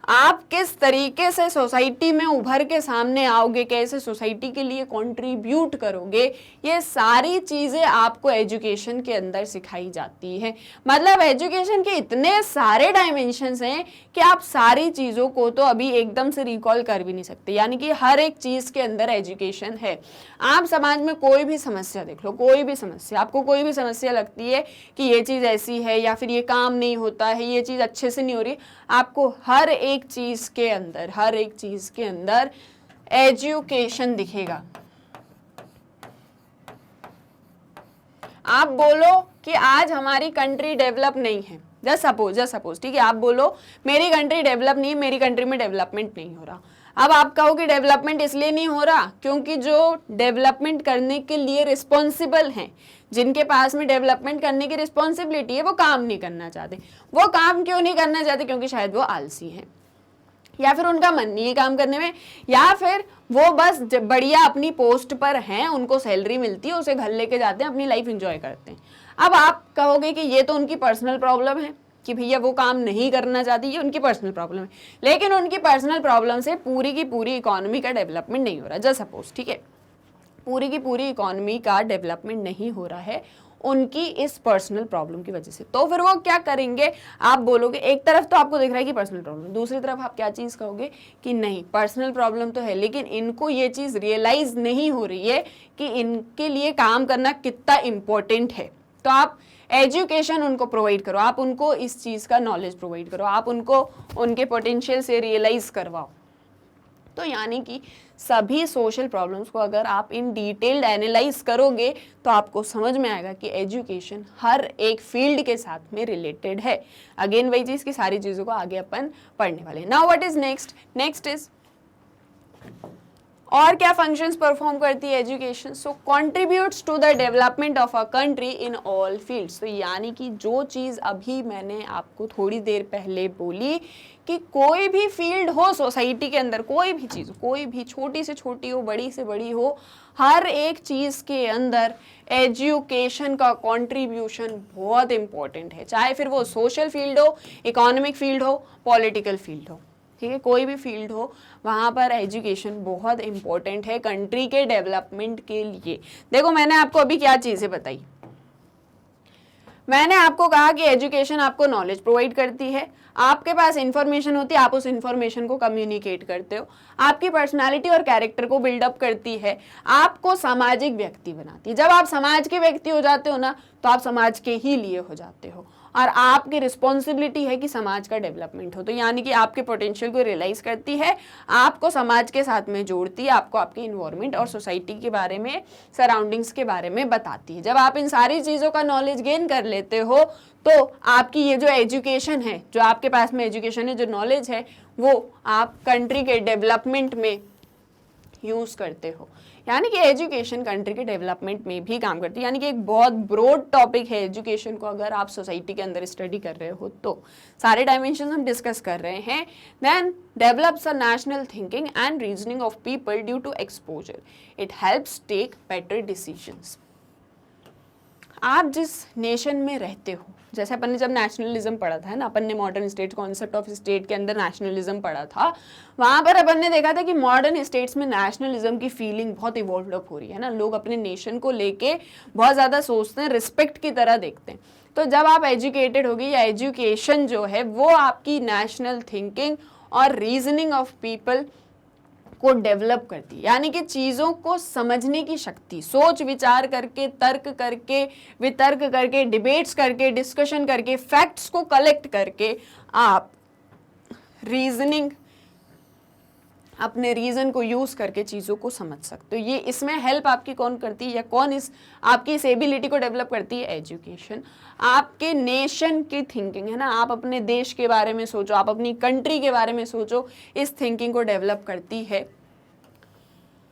A: आप किस तरीके से सोसाइटी में उभर के सामने आओगे, कैसे सोसाइटी के लिए कंट्रीब्यूट करोगे, ये सारी चीज़ें आपको एजुकेशन के अंदर सिखाई जाती है। मतलब एजुकेशन के इतने सारे डायमेंशंस हैं कि आप सारी चीज़ों को तो अभी एकदम से रिकॉल कर भी नहीं सकते। यानी कि हर एक चीज़ के अंदर एजुकेशन है। आप समाज में कोई भी समस्या देख लो, कोई भी समस्या, आपको कोई भी समस्या लगती है कि ये चीज़ ऐसी है या फिर ये काम नहीं होता है, ये चीज़ अच्छे से नहीं हो रही, आपको हर एक चीज़ के अंदर एजुकेशन दिखेगा। आप बोलो कि आज हमारी कंट्री डेवलप नहीं है, जस्ट सपोज, ठीक है, आप बोलो मेरी कंट्री डेवलप नहीं है, मेरी कंट्री में डेवलपमेंट नहीं हो रहा। अब आप कहो कि डेवलपमेंट इसलिए नहीं हो रहा क्योंकि जो डेवलपमेंट करने के लिए रिस्पॉन्सिबल हैं, जिनके पास में डेवलपमेंट करने की रिस्पॉन्सिबिलिटी है, वो काम नहीं करना चाहते। वो काम क्यों नहीं करना चाहते? क्योंकि शायद वो आलसी हैं, या फिर उनका मन नहीं है काम करने में, या फिर वो बस बढ़िया अपनी पोस्ट पर हैं, उनको सैलरी मिलती है, उसे घर लेके जाते हैं, अपनी लाइफ एंजॉय करते हैं। अब आप कहोगे कि ये तो उनकी पर्सनल प्रॉब्लम है कि भैया वो काम नहीं करना चाहती, ये उनकी पर्सनल प्रॉब्लम है, लेकिन उनकी पर्सनल प्रॉब्लम से पूरी की पूरी इकोनॉमी का डेवलपमेंट नहीं हो रहा। जस्ट सपोज, ठीक है, पूरी की पूरी इकोनॉमी का डेवलपमेंट नहीं हो रहा है उनकी इस पर्सनल प्रॉब्लम की वजह से। तो फिर वो क्या करेंगे? आप बोलोगे, एक तरफ तो आपको दिख रहा है कि पर्सनल प्रॉब्लम, दूसरी तरफ आप क्या चीज़ कहोगे कि नहीं पर्सनल प्रॉब्लम तो है, लेकिन इनको ये चीज़ रियलाइज नहीं हो रही है कि इनके लिए काम करना कितना इम्पोर्टेंट है। तो आप एजुकेशन उनको प्रोवाइड करो, आप उनको इस चीज़ का नॉलेज प्रोवाइड करो, आप उनको उनके पोटेंशियल से रियलाइज करवाओ। तो यानी कि सभी सोशल प्रॉब्लम्स को अगर आप इन डिटेल्ड एनालाइज करोगे तो आपको समझ में आएगा कि एजुकेशन हर एक फील्ड के साथ में रिलेटेड है। अगेन वही चीज़ की सारी चीज़ों को आगे अपन पढ़ने वाले हैं। Now what is next is और क्या फंक्शंस परफॉर्म करती है education? So contributes to the development of a country in all fields. तो यानी कि जो चीज़ अभी मैंने आपको थोड़ी देर पहले बोली कि कोई भी फील्ड हो सोसाइटी के अंदर, कोई भी चीज़, कोई भी छोटी से छोटी हो, बड़ी से बड़ी हो, हर एक चीज़ के अंदर एजुकेशन का कंट्रीब्यूशन बहुत इंपॉर्टेंट है। चाहे फिर वो सोशल फील्ड हो, इकोनॉमिक फील्ड हो, पॉलिटिकल फील्ड हो, ठीक है, कोई भी फील्ड हो, वहाँ पर एजुकेशन बहुत इंपॉर्टेंट है कंट्री के डेवलपमेंट के लिए। देखो मैंने आपको अभी क्या चीज़ें बताई, मैंने आपको कहा कि एजुकेशन आपको नॉलेज प्रोवाइड करती है, आपके पास इंफॉर्मेशन होती है, आप उस इंफॉर्मेशन को कम्युनिकेट करते हो, आपकी पर्सनालिटी और कैरेक्टर को बिल्डअप करती है, आपको सामाजिक व्यक्ति बनाती है। जब आप समाज के व्यक्ति हो जाते हो ना तो आप समाज के ही लिए हो जाते हो, और आपकी रिस्पॉन्सिबिलिटी है कि समाज का डेवलपमेंट हो। तो यानी कि आपके पोटेंशियल को रियलाइज करती है, आपको समाज के साथ में जोड़ती है, आपको आपके इन्वायरमेंट और सोसाइटी के बारे में, सराउंडिंग्स के बारे में बताती है। जब आप इन सारी चीज़ों का नॉलेज गेन कर लेते हो तो आपकी ये जो एजुकेशन है, जो आपके पास में एजुकेशन है, जो नॉलेज है, वो आप कंट्री के डेवलपमेंट में यूज़ करते हो। यानी कि एजुकेशन कंट्री के डेवलपमेंट में भी काम करती है। यानी कि एक बहुत ब्रॉड टॉपिक है एजुकेशन को अगर आप सोसाइटी के अंदर स्टडी कर रहे हो तो सारे डायमेंशन हम डिस्कस कर रहे हैं। Then develops a national thinking and reasoning of people due to exposure, it helps take better decisions. आप जिस नेशन में रहते हो, जैसे अपन ने जब नेशनलिज्म पढ़ा था ना, अपन ने modern state, concept of state के अंदर नेशनलिज्म पढ़ा था, वहाँ पर अपन ने देखा था कि मॉडर्न स्टेट्स में नेशनलिज्म की फीलिंग बहुत इवॉल्व अप हो रही है ना, लोग अपने नेशन को लेके बहुत ज़्यादा सोचते हैं, रिस्पेक्ट की तरह देखते हैं। तो जब आप एजुकेटेड होगी, या एजुकेशन जो है वो आपकी नेशनल थिंकिंग और रीजनिंग ऑफ पीपल को डेवलप करती है। यानी कि चीज़ों को समझने की शक्ति, सोच विचार करके, तर्क करके, वितर्क करके, डिबेट्स करके, डिस्कशन करके, फैक्ट्स को कलेक्ट करके आप रीजनिंग अपने रीजन को यूज करके चीजों को समझ सकते हो। ये इसमें हेल्प आपकी कौन करती है या कौन इस आपकी इस एबिलिटी को डेवलप करती है? एजुकेशन। आपके नेशन की थिंकिंग है ना, आप अपने देश के बारे में सोचो, आप अपनी कंट्री के बारे में सोचो, इस थिंकिंग को डेवलप करती है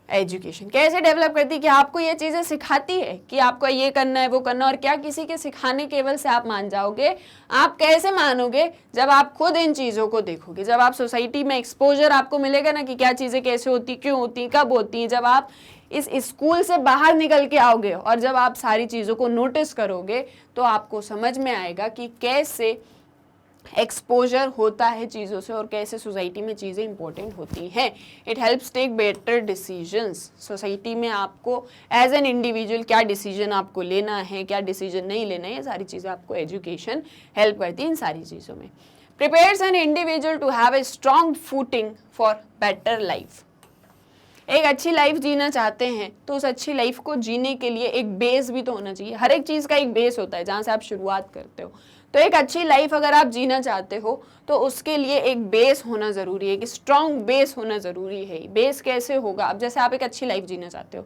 A: एजुकेशन। कैसे डेवलप करती है? कि आपको ये चीजें सिखाती है कि आपको ये करना है वो करना, और क्या किसी के सिखाने केवल से आप मान जाओगे? आप कैसे मानोगे? जब आप खुद इन चीजों को देखोगे, जब आप सोसाइटी में एक्सपोजर आपको मिलेगा ना कि क्या चीजें कैसे होती, क्यों होती, कब होती हैं। जब आप इस स्कूल से बाहर निकल के आओगे और जब आप सारी चीजों को नोटिस करोगे तो आपको समझ में आएगा कि कैसे एक्सपोजर होता है चीज़ों से और कैसे सोसाइटी में चीज़ें इंपॉर्टेंट होती हैं। It helps take better decisions. Society में आपको एज एन इंडिविजुअल क्या डिसीजन आपको लेना है, क्या डिसीजन नहीं लेना है, ये सारी चीज़ें आपको एजुकेशन हेल्प करती है इन सारी चीज़ों में। Prepares an individual to have a strong footing for better life. एक अच्छी लाइफ जीना चाहते हैं तो उस अच्छी लाइफ को जीने के लिए एक बेस भी तो होना चाहिए। हर एक चीज़ का एक बेस होता है जहाँ से आप शुरुआत करते हो। तो एक अच्छी लाइफ अगर आप जीना चाहते हो तो उसके लिए एक बेस होना ज़रूरी है, एक स्ट्रॉन्ग बेस होना ज़रूरी है। बेस कैसे होगा? अब जैसे आप एक अच्छी लाइफ जीना चाहते हो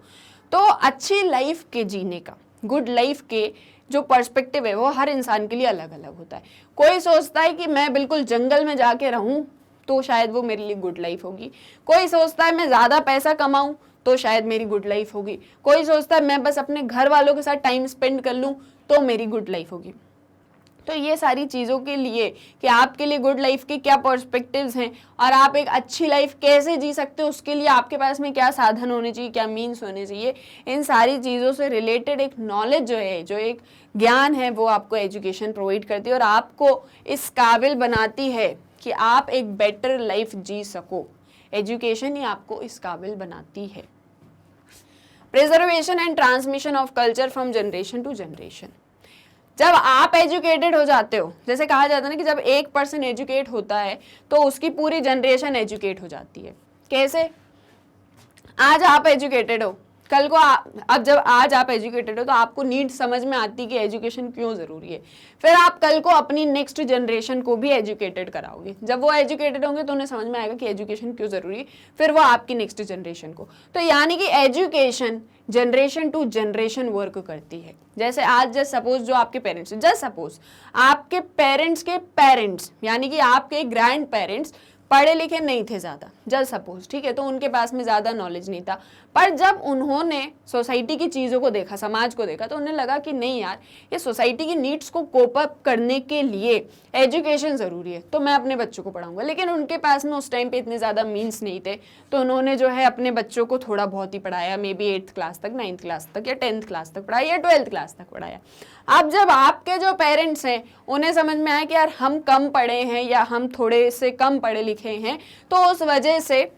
A: तो अच्छी लाइफ के जीने का, गुड लाइफ के जो पर्सपेक्टिव है वो हर इंसान के लिए अलग अलग होता है। कोई सोचता है कि मैं बिल्कुल जंगल में जाके रहूं तो शायद वो मेरे लिए गुड लाइफ होगी। कोई सोचता है मैं ज़्यादा पैसा कमाऊं तो शायद मेरी गुड लाइफ होगी। कोई सोचता है मैं बस अपने घर वालों के साथ टाइम स्पेंड कर लूं तो मेरी गुड लाइफ होगी। तो ये सारी चीज़ों के लिए कि आपके लिए गुड लाइफ के क्या पर्सपेक्टिव्स हैं और आप एक अच्छी लाइफ कैसे जी सकते हो, उसके लिए आपके पास में क्या साधन होने चाहिए, क्या मीन्स होने चाहिए, इन सारी चीज़ों से रिलेटेड एक नॉलेज जो है, जो एक ज्ञान है, वो आपको एजुकेशन प्रोवाइड करती है और आपको इस काबिल बनाती है कि आप एक बेटर लाइफ जी सको। एजुकेशन ही आपको इस काबिल बनाती है। Preservation and transmission of culture from generation to generation. जब आप एजुकेटेड हो जाते हो, जैसे कहा जाता है ना कि जब एक पर्सन एजुकेट होता है तो उसकी पूरी जनरेशन एजुकेट हो जाती है। कैसे? आज आप एजुकेटेड हो, कल को अब जब आज आप एजुकेटेड हो तो आपको नीड समझ में आती है कि एजुकेशन क्यों ज़रूरी है। फिर आप कल को अपनी नेक्स्ट जनरेशन को भी एजुकेटेड कराओगे। जब वो एजुकेटेड होंगे तो उन्हें समझ में आएगा कि एजुकेशन क्यों ज़रूरी है, फिर वो आपकी नेक्स्ट जनरेशन को। तो यानी कि education generation to generation work करती है। जैसे आज जस्ट सपोज जो आपके पेरेंट्स, जस्ट सपोज आपके पेरेंट्स के पेरेंट्स यानी कि आपके ग्रैंड पेरेंट्स पढ़े लिखे नहीं थे ज़्यादा, जस्ट सपोज, ठीक है, तो उनके पास में ज़्यादा नॉलेज नहीं था। पर जब उन्होंने सोसाइटी की चीज़ों को देखा, समाज को देखा, तो उन्हें लगा कि नहीं यार, ये सोसाइटी की नीड्स को कोप अप करने के लिए एजुकेशन ज़रूरी है, तो मैं अपने बच्चों को पढ़ाऊंगा। लेकिन उनके पास में उस टाइम पे इतने ज़्यादा मीन्स नहीं थे, तो उन्होंने जो है अपने बच्चों को थोड़ा बहुत ही पढ़ाया, मे बी 8th क्लास तक, 9th क्लास तक या 10th क्लास तक पढ़ाया या 12th क्लास तक पढ़ाया। अब जब आपके जो पेरेंट्स हैं उन्हें समझ में आया कि यार हम कम पढ़े हैं या हम थोड़े से कम पढ़े लिखे हैं, तो उस वजह से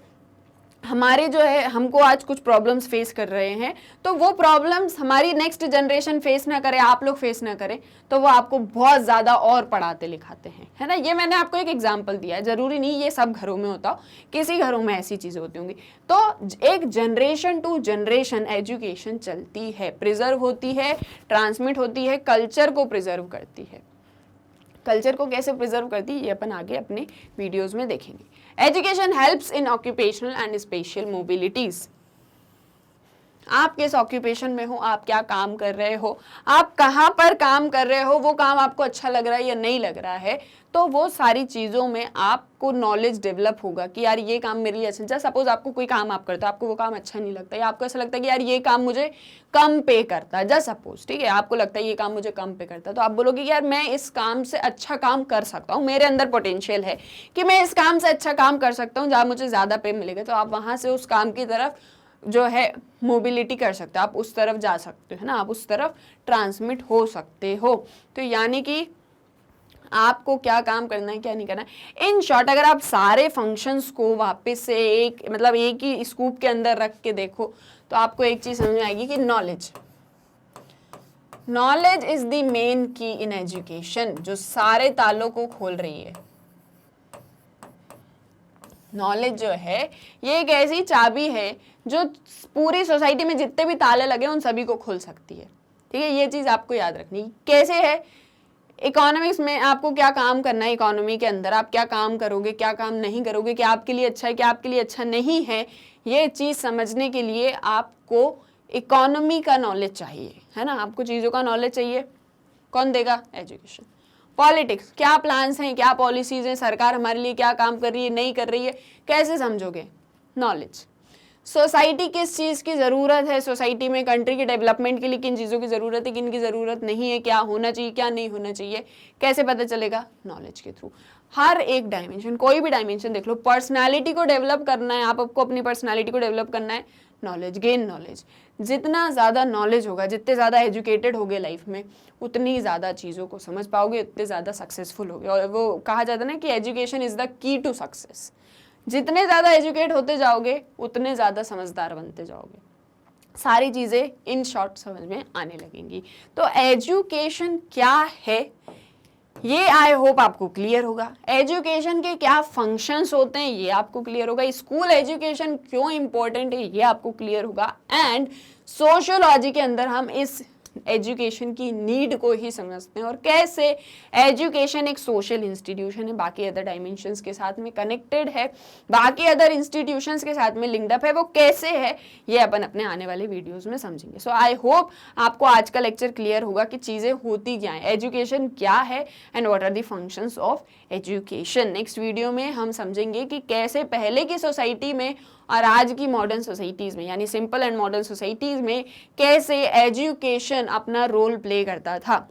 A: हमारे जो है हमको आज कुछ प्रॉब्लम्स फेस कर रहे हैं, तो वो प्रॉब्लम्स हमारी नेक्स्ट जनरेशन फेस ना करे, आप लोग फेस ना करें, तो वो आपको बहुत ज़्यादा और पढ़ाते लिखाते हैं, है ना। ये मैंने आपको एक एग्जांपल दिया है, ज़रूरी नहीं ये सब घरों में होता हो, किसी घरों में ऐसी चीज़ें होती होंगी। तो एक जनरेशन टू जनरेशन एजुकेशन चलती है, प्रिजर्व होती है, ट्रांसमिट होती है, कल्चर को प्रिजर्व करती है। कल्चर को कैसे प्रिजर्व करती है ये अपन आगे अपने वीडियोस में देखेंगे। Education helps in occupational and special mobilities. आप किस ऑक्यूपेशन में हो, आप क्या काम कर रहे हो, आप कहाँ पर काम कर रहे हो, वो काम आपको अच्छा लग रहा है या नहीं लग रहा है, तो वो सारी चीज़ों में आपको नॉलेज डेवलप होगा कि यार ये काम मेरे लिए अच्छा। जैसे सपोज आपको कोई काम आप करते हो, आपको वो काम अच्छा नहीं लगता या आपको ऐसा लगता है कि यार ये काम मुझे कम पे करता है, जैसे सपोज, ठीक है, आपको लगता है ये काम मुझे कम पे करता है, तो आप बोलोगे कि यार मैं इस काम से अच्छा काम कर सकता हूँ, मेरे अंदर पोटेंशियल है कि मैं इस काम से अच्छा काम कर सकता हूँ जहाँ मुझे ज़्यादा पे मिलेगा, तो आप वहाँ से उस काम की तरफ जो है मोबिलिटी कर सकते हो, आप उस तरफ जा सकते हो, है ना, आप उस तरफ ट्रांसमिट हो सकते हो। तो यानी कि आपको क्या काम करना है, क्या नहीं करना है। इन शॉर्ट अगर आप सारे फंक्शंस को वापस से एक ही स्कूप के अंदर रख के देखो तो आपको एक चीज समझ में आएगी कि नॉलेज इज द मेन की इन एजुकेशन, जो सारे तालों को खोल रही है। नॉलेज जो है ये एक ऐसी चाबी है जो पूरी सोसाइटी में जितने भी ताले लगे उन सभी को खोल सकती है, ठीक है। ये चीज आपको याद रखनी। कैसे है? इकोनॉमिक्स में आपको क्या काम करना है, इकोनॉमी के अंदर आप क्या काम करोगे, क्या काम नहीं करोगे, क्या आपके लिए अच्छा है, क्या आपके लिए अच्छा नहीं है, ये चीज़ समझने के लिए आपको इकोनॉमी का नॉलेज चाहिए, है ना। आपको चीज़ों का नॉलेज चाहिए, कौन देगा, एजुकेशन। पॉलिटिक्स, क्या प्लान्स हैं, क्या पॉलिसीज हैं, सरकार हमारे लिए क्या काम कर रही है, नहीं कर रही है, कैसे समझोगे, नॉलेज। सोसाइटी किस चीज़ की ज़रूरत है, सोसाइटी में कंट्री के डेवलपमेंट के लिए किन चीज़ों की ज़रूरत है, किन की ज़रूरत नहीं है, क्या होना चाहिए, क्या नहीं होना चाहिए, कैसे पता चलेगा, नॉलेज के थ्रू। हर एक डायमेंशन, कोई भी डायमेंशन देख लो, पर्सनालिटी को डेवलप करना है, आपको अपनी पर्सनालिटी को डेवलप करना है, नॉलेज, गेन नॉलेज। जितना ज़्यादा नॉलेज होगा, जितने ज़्यादा एजुकेटेड होगे लाइफ में, उतनी ज़्यादा चीज़ों को समझ पाओगे, उतने ज़्यादा सक्सेसफुल होगे। और वो कहा जाता है ना कि education is the key to success. जितने ज़्यादा एजुकेट होते जाओगे उतने ज़्यादा समझदार बनते जाओगे, सारी चीज़ें इन शॉर्ट समझ में आने लगेंगी। तो एजुकेशन क्या है ये आई होप आपको क्लियर होगा। एजुकेशन के क्या फंक्शंस होते हैं ये आपको क्लियर होगा। स्कूल एजुकेशन क्यों इंपॉर्टेंट है ये आपको क्लियर होगा। एंड सोशियोलॉजी के अंदर हम इस एजुकेशन की नीड को ही समझते हैं और कैसे एजुकेशन एक सोशल इंस्टीट्यूशन है, बाकी अदर डायमेंशंस के साथ में कनेक्टेड है, बाकी अदर इंस्टीट्यूशंस के साथ में लिंक्ड अप है, वो कैसे है ये अपन अपने आने वाले वीडियोस में समझेंगे। सो आई होप आपको आज का लेक्चर क्लियर होगा कि चीज़ें होती क्या हैं, एजुकेशन क्या है and what are the functions of education. Next video में हम समझेंगे कि कैसे पहले की सोसाइटी में और आज की मॉडर्न सोसाइटीज़ में, यानी सिंपल एंड मॉडर्न सोसाइटीज़ में कैसे एजुकेशन अपना रोल प्ले करता था।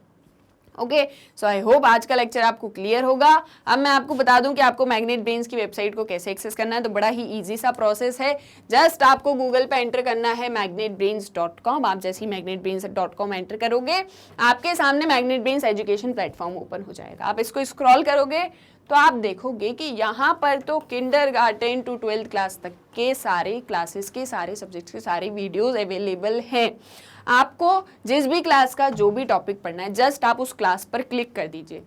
A: ओके, सो आई होप आज का लेक्चर आपको क्लियर होगा। अब मैं आपको बता दूं कि आपको मैग्नेट ब्रेन्स की वेबसाइट को कैसे एक्सेस करना है। तो बड़ा ही इजी सा प्रोसेस है, जस्ट आपको गूगल पे एंटर करना है magnetbrains.com। आप जैसे ही magnetbrains.com एंटर करोगे आपके सामने magnet brains education platform open हो जाएगा। आप इसको स्क्रॉल करोगे तो आप देखोगे कि यहाँ पर तो किंडरगार्टन टू 12th क्लास तक के सारे क्लासेस के सारे सब्जेक्ट्स के सारे वीडियोस अवेलेबल हैं। आपको जिस भी क्लास का जो भी टॉपिक पढ़ना है जस्ट आप उस क्लास पर क्लिक कर दीजिए।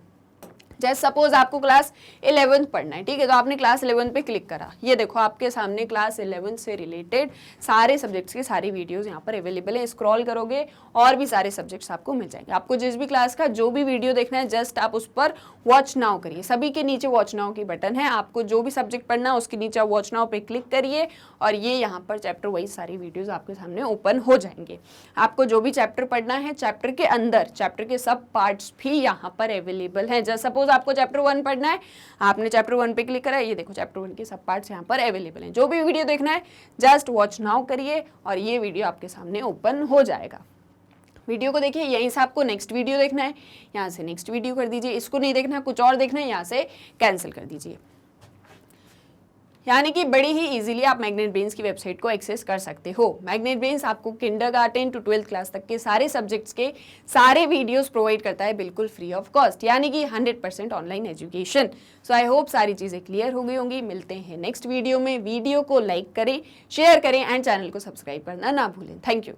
A: जैसे सपोज आपको क्लास 11th पढ़ना है, ठीक है, तो आपने क्लास 11 पे क्लिक करा, ये देखो आपके सामने क्लास 11 से रिलेटेड सारे सब्जेक्ट्स के सारे वीडियोस यहाँ पर अवेलेबल है। स्क्रॉल करोगे और भी सारे सब्जेक्ट्स आपको मिल जाएंगे। आपको जिस भी क्लास का जो भी वीडियो देखना है जस्ट आप उस पर वॉच नाउ करिए। सभी के नीचे वॉच नाउ की बटन है, आपको जो भी सब्जेक्ट पढ़ना है उसके नीचे वॉच नाउ पे क्लिक करिए और ये यहाँ पर चैप्टर वाइज सारी वीडियोज आपके सामने ओपन हो जाएंगे। आपको जो भी चैप्टर पढ़ना है चैप्टर के अंदर चैप्टर के सब पार्ट्स भी यहाँ पर अवेलेबल हैं। जस्ट सपोज आपको चैप्टर 1 पढ़ना है, आपने चैप्टर 1 पे क्लिक करा, ये देखो चैप्टर 1 के सब पार्ट्स यहाँ पर अवेलेबल हैं। जो भी वीडियो देखना है जस्ट वॉच नाउ करिए और ये वीडियो आपके सामने ओपन हो जाएगा। वीडियो को देखिए, यहीं से आपको नेक्स्ट वीडियो देखना है, यहाँ से नेक्स्ट वीडियो कर दीजिए। इसको नहीं देखना है, कुछ और देखना है, यहाँ से कैंसिल कर दीजिए। यानी कि बड़ी ही इजीली आप मैग्नेट ब्रेन्स की वेबसाइट को एक्सेस कर सकते हो। मैग्नेट ब्रेन्स आपको किंडरगार्टन टू 12th क्लास तक के सारे सब्जेक्ट्स के सारे वीडियोस प्रोवाइड करता है बिल्कुल फ्री ऑफ कॉस्ट, यानी कि 100% online education. So I hope सारी चीज़ें क्लियर हो गई होंगी। मिलते हैं नेक्स्ट वीडियो में। वीडियो को लाइक करें, शेयर करें एंड चैनल को सब्सक्राइब करना ना भूलें। Thank you.